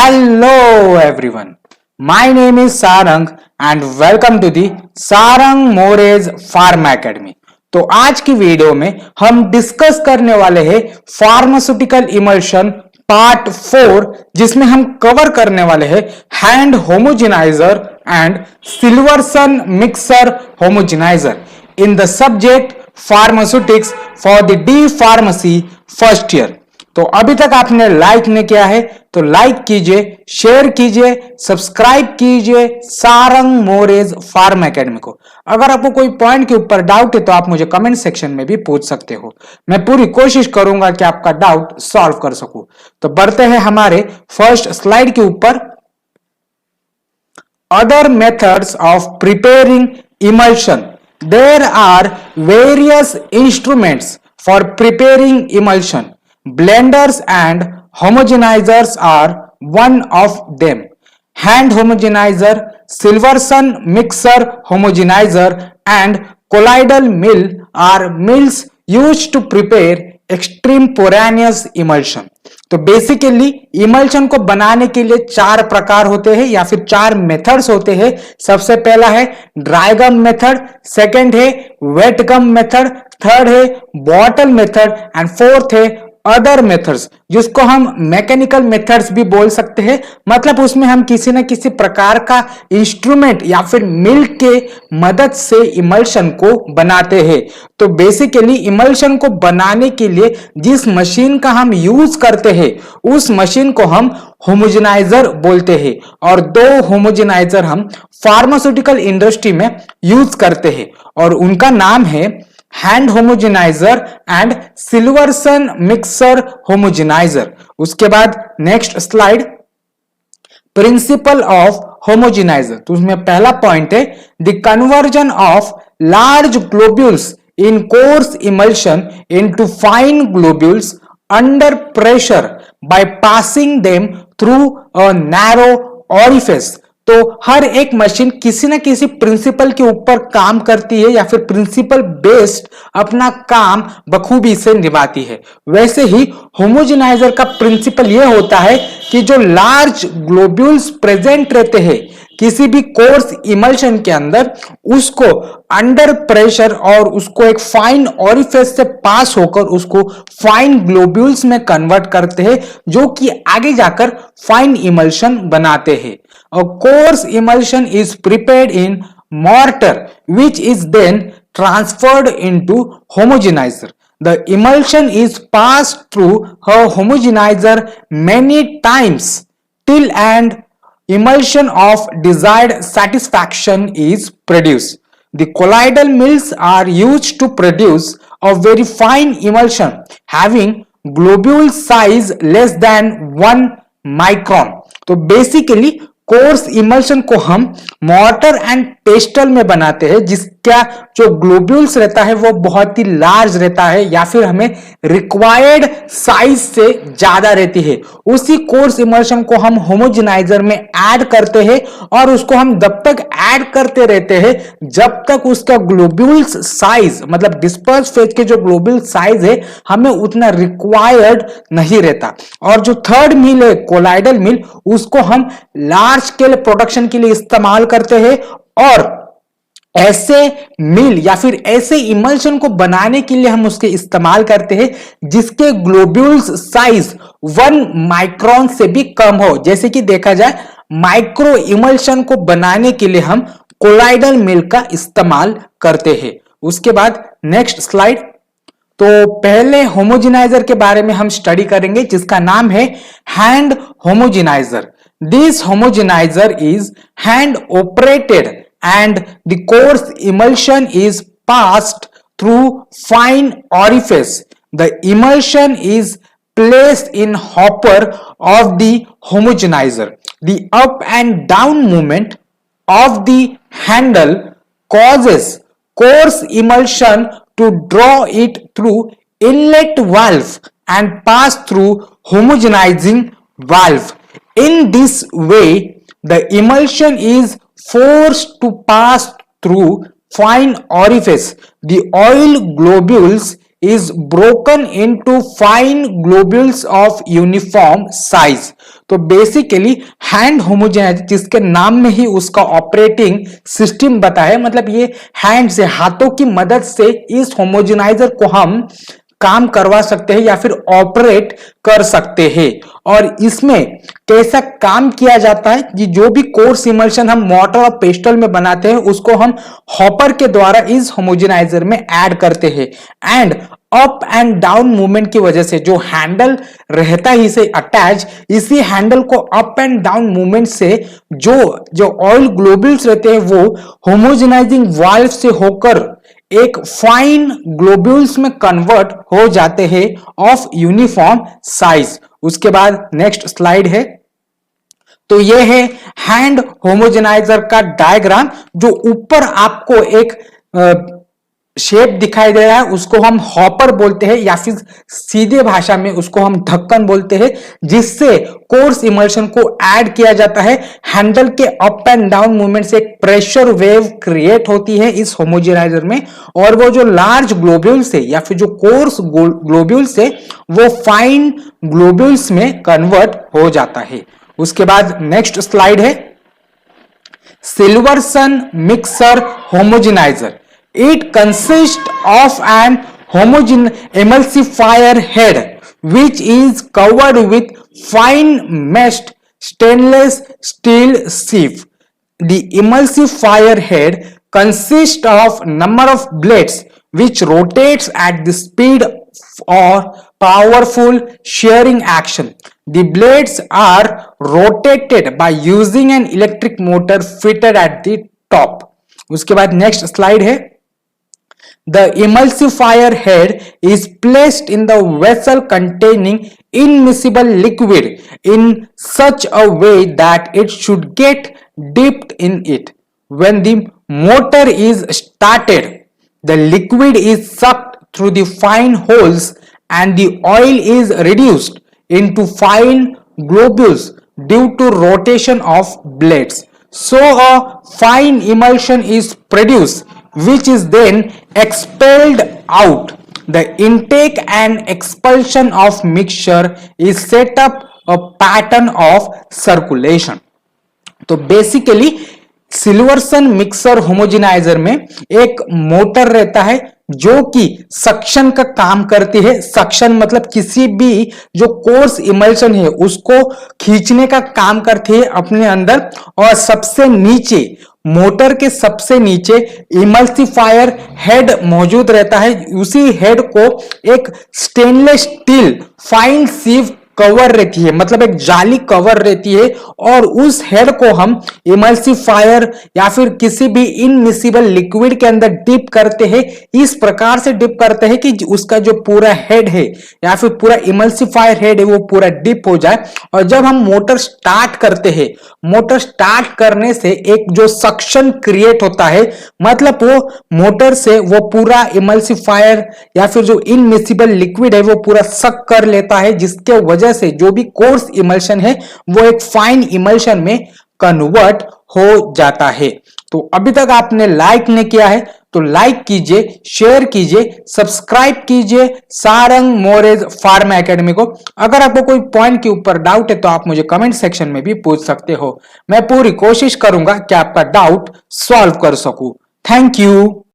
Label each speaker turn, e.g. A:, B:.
A: Hello everyone. My name is Sarang and welcome to the Sarang Moraes Pharma Academy. तो आज की video में हम डिस्कस करने वाले हैं फार्मास्यूटिकल इमल्शन पार्ट 4, जिसमें हम कवर करने वाले हैं hand homogenizer and Silverson mixer homogenizer in the subject pharmaceutics for the D pharmacy first year. तो अभी तक आपने लाइक नहीं किया है तो लाइक कीजिए, शेयर कीजिए, सब्सक्राइब कीजिए सारंग मोरेज फार्मा एकेडमी को। अगर आपको कोई पॉइंट के ऊपर डाउट है तो आप मुझे कमेंट सेक्शन में भी पूछ सकते हो। मैं पूरी कोशिश करूंगा कि आपका डाउट सॉल्व कर सकूं। तो बढ़ते हैं हमारे फर्स्ट स्लाइड के ऊपर। Other methods of preparing emulsion. There are various instruments for preparing emulsion. Blenders and homogenizers are one of them. Hand homogenizer, Silverson mixer homogenizer and colloidal mill are mills used to prepare extemporaneous emulsion. तो basically emulsion को बनाने के लिए चार प्रकार होते हैं या फिर चार मेथड्स होते हैं। सबसे पहला है ड्राई गम मेथड, सेकंड है वेट गम मेथड, थर्ड है बॉटल मेथड एंड फोर्थ है अदर मेथड्स, जिसको हम मैकेनिकल मेथड्स भी बोल सकते हैं। मतलब उसमें हम किसी न किसी प्रकार का इंस्ट्रूमेंट या फिर मिल के मदद से इमल्शन को बनाते हैं। तो बेसिकली इमल्शन को बनाने के लिए जिस मशीन का हम यूज करते हैं उस मशीन को हम होमोजेनाइजर बोलते हैं, और दो होमोजेनाइजर हम फार्मास्यूटिकल इंडस्ट्री में यूज करते हैं और उनका नाम है hand homogenizer and Silverson mixer homogenizer. उसके बाद next slide, principle of homogenizer. तो उसमें पहला पॉइंट है the conversion of large globules in coarse emulsion into fine globules under pressure by passing them through a narrow orifice. तो हर एक machine किसी ना किसी प्रिंसिपल के ऊपर काम करती है या फिर प्रिंसिपल बेस्ड अपना काम बखूबी से निभाती है। वैसे ही होमोजेनाइजर का प्रिंसिपल यह होता है कि जो लार्ज ग्लोब्यूल्स प्रेजेंट रहते हैं किसी भी कोर्स इमल्शन के अंदर, उसको अंडर प्रेशर और उसको एक फाइन ऑरिफिस से पास होकर उसको फाइन ग्लोब्यूल्स में कन्वर्ट करते हैं, जो कि आगे जाकर फाइन इमल्शन बनाते हैं। A coarse emulsion is prepared in mortar, which is then transferred into homogenizer. The emulsion is passed through a homogenizer many times till an emulsion of desired satisfaction is produced. The colloidal mills are used to produce a very fine emulsion having globule size less than 1 micron. तो basically course emulsion को हम mortar and pastel में बनाते हैं, जिसका जो globules रहता है वो बहुत ही लार्ज रहता है या फिर हमें रिक्वायर्ड साइज से ज्यादा रहती है। उसी कोर्स इमल्शन को हम होमोजेनाइजर में ऐड करते हैं और उसको हम तब तक ऐड करते रहते हैं जब तक उसका ग्लोब्यूल्स साइज, मतलब डिस्पर्स फेज के जो ग्लोब्यूल साइज है, हमें उतना रिक्वायर्ड नहीं रहता। और जो थर्ड मिल है कोलाइडल मिल, उसको हम लार्ज स्केल प्रोडक्शन के लिए इस्तेमाल करते हैं और ऐसे मिल या फिर ऐसे इमल्शन को बनाने के लिए हम उसके इस्तेमाल करते हैं जिसके ग्लोब्यूल्स साइज 1 माइक्रोन से भी कम हो। जैसे कि देखा जाए माइक्रो इमल्शन को बनाने के लिए हम कोलाइडल मिल का इस्तेमाल करते हैं। उसके बाद नेक्स्ट स्लाइड। तो पहले होमोजेनाइजर के बारे में हम स्टडी करेंगे जिसका नाम है hand homogeniser. This homogenizer is hand operated and the coarse emulsion is passed through fine orifice. The emulsion is placed in hopper of the homogenizer. The up and down movement of the handle causes coarse emulsion to draw it through inlet valve and pass through homogenizing valve. In this way, the emulsion is forced to pass through fine orifice. The oil globules is broken into fine globules of uniform size. तो basically hand homogeniser, जिसके नाम में ही उसका operating system बता है, मतलब ये hand से, हाथों की मदद से इस होमोजेनाइजर को हम काम करवा सकते हैं या फिर ऑपरेट कर सकते हैं। और इसमें कैसा काम किया जाता है कि जो भी कोर्स इमल्शन हम मोटर और पेस्टल में बनाते हैं उसको हम हॉपर के द्वारा इस होमोजेनाइजर में ऐड करते हैं। And up and down movement की वजह से जो हैंडल रहता है इसे अटैच, इसी हैंडल को अप एंड डाउन मूवमेंट से जो ऑयल ग्लोब्यूल्स रहते हैं वो होमोजेनाइजिंग वाल्व से होकर एक फाइन ग्लोब्यूल्स में कन्वर्ट हो जाते हैं ऑफ यूनिफॉर्म साइज। उसके बाद नेक्स्ट स्लाइड है, तो ये है हैंड होमोजेनाइजर का डायग्राम। जो ऊपर आपको एक शेप दिखाई दे रहा है उसको हम हॉपर बोलते हैं, या फिर सीधे भाषा में उसको हम ढक्कन बोलते हैं, जिससे कोर्स इमल्शन को ऐड किया जाता है। हैंडल के अप एंड डाउन मूवमेंट से एक प्रेशर वेव क्रिएट होती है इस होमोजेनाइजर में, और वो जो लार्ज ग्लोब्यूल्स है या फिर जो कोर्स ग्लोब्यूल्स है वो फाइन ग्लोब्यूल्स में कन्वर्ट हो जाता है। उसके बाद नेक्स्ट स्लाइड है, Silverson mixer homogenizer. It consists of an emulsifier head which is covered with fine meshed stainless steel sieve. The emulsifier head consists of number of blades which rotates at the speed or powerful shearing action. The blades are rotated by using an electric motor fitted at the top. उसके बाद next slide है, the emulsifier head is placed in the vessel containing immiscible liquid in such a way that it should get dipped in it. When the motor is started, the liquid is sucked through the fine holes and the oil is reduced into fine globules due to rotation of blades. So a fine emulsion is produced which is then expelled out. The intake and expulsion of mixture is set up a pattern of circulation. तो basically सिल्वर्सन mixer homogeniser में एक motor रहता है जो कि suction का काम करती है। सक्शन मतलब किसी भी जो कोर्स इमल्शन है उसको खींचने का काम करती है अपने अंदर, और सबसे नीचे, मोटर के सबसे नीचे इमल्सिफायर हेड मौजूद रहता है। उसी हेड को एक स्टेनलेस स्टील फाइन सीव कवर रहती है, मतलब एक जाली कवर रहती है, और उस हेड को हम इमल्सिफायर या फिर किसी भी इनमिसिबल लिक्विड के अंदर डिप करते हैं। इस प्रकार से डिप करते हैं कि उसका जो पूरा हेड है या फिर पूरा इमल्सिफायर हेड है वो पूरा डिप हो जाए। और जब हम मोटर स्टार्ट करते हैं, मोटर स्टार्ट करने से एक जो सक्शन क्रिएट होता है, मतलब वो मोटर से वो पूरा इमल्सिफायर या फिर जो इनमिसिबल लिक्विड है वो पूरा सक कर लेता है, जिसके वजह से जो भी कोर्स इमल्शन है वो एक फाइन इमल्शन में कन्वर्ट हो जाता है। तो अभी तक आपने लाइक नहीं किया है तो लाइक कीजिए, शेयर कीजिए, सब्सक्राइब कीजिए सारंग मोरेज फार्मा एकेडमी को। अगर आपको कोई पॉइंट के ऊपर डाउट है तो आप मुझे कमेंट सेक्शन में भी पूछ सकते हो। मैं पूरी कोशिश करूंगा कि आपका डाउट सॉल्व कर सकूं। Thank you.